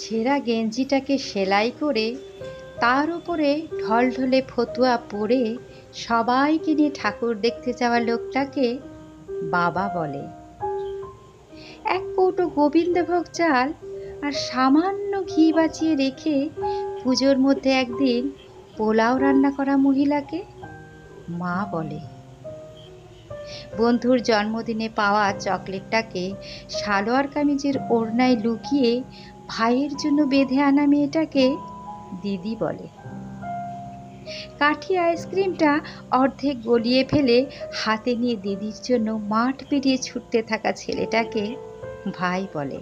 ছেঁড়া গেঞ্জিটাকে সেলাই করে তার উপরে ঢলঢলে ফতুয়া পরে সবাইকে নিয়ে ঠাকুর দেখতে যাওয়া লোকটাকে বাবা বলে। এক কৌটো গোবিন্দভোগ চাল আর সামান্য ঘি বাঁচিয়ে রেখে পুজোর মধ্যে একদিন পোলাও রান্না করা মহিলাকে মা বলে। বন্ধুর জন্মদিনে পাওয়া চকলেটটাকে সালোয়ার কামিজের ওড়নায় লুকিয়ে ভাইয়ের জন্য বেঁধে আনা মেয়েটাকে দিদি বলে। কাঠি আইসক্রিমটা অর্ধেক গলিয়ে ফেলে হাতে নিয়ে দিদির জন্য মাঠ পেরিয়ে ছুটতে থাকা ছেলেটাকে ভাই বলে।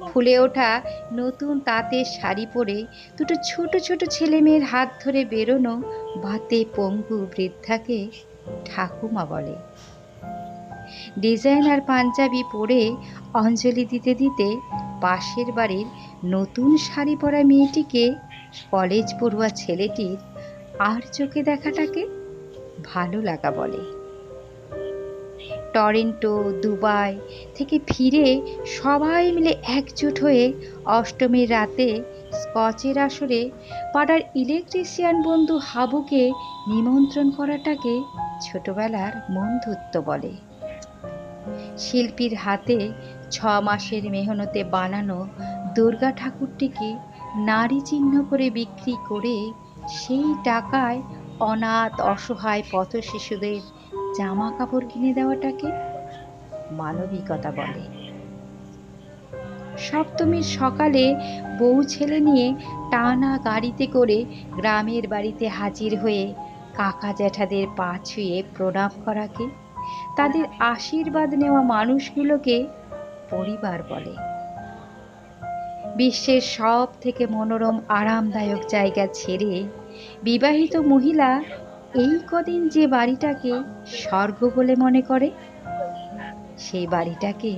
ফুলে ওঠা নতুন তাঁতের শাড়ি পরে দুটো ছোট ছোট ছেলে মেয়ের হাত ধরে বেরোনো ভাতে পঙ্গু বৃদ্ধাকে ঠাকুমা বলে। ডিজাইনার পাঞ্জাবি পরে অঞ্জলি দিতে দিতে পাশের বাড়ির নতুন শাড়ি পরা মেয়েটিকে কলেজ পড়ুয়া ছেলেটির আর চোখে দেখাটাকে ভালো লাগা বলে। টরন্টো, দুবাই থেকে ফিরে সবাই মিলে একজোট হয়ে অষ্টমীর রাতে স্কচের আসরে পাড়ার ইলেকট্রিশিয়ান বন্ধু হাবুকে নিমন্ত্রণ করাটাকে ছোটবেলার বন্ধুত্ব বলে। শিল্পীর হাতে 6 মাসের মেহনতে বানানো দুর্গা ঠাকুরটিকে নারী চিহ্ন করে বিক্রি করে সেই টাকায় অনাথ অসহায় পথ শিশুদের জামা কাপড় কিনে দেওয়াটাকে মানবিকতা বলে। সপ্তমীর সকালে বউ ছেলে নিয়ে টানা গাড়িতে করে গ্রামের বাড়িতে হাজির হয়ে কাকা জ্যাঠাদের পা ছুঁয়ে প্রণাম করাকে, তাদের আশীর্বাদ নেওয়া মানুষগুলোকে পরিবার বলে। বিশ্বের সব থেকে মনোরম আরামদায়ক জায়গা ছেড়ে বিবাহিত মহিলা এই কদিন যে বাড়িটাকে স্বর্গ বলে মনে করে, সেই বাড়িটাকে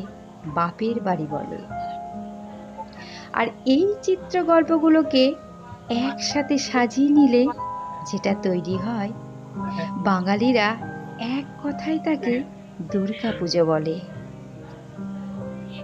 বাপের বাড়ি বলে। আর এই চিত্র গল্পগুলোকে একসাথে সাজিয়ে নিলে যেটা তৈরি হয়, বাঙালিরা এক কথায় তাকে দুর্গা পুজো বলে।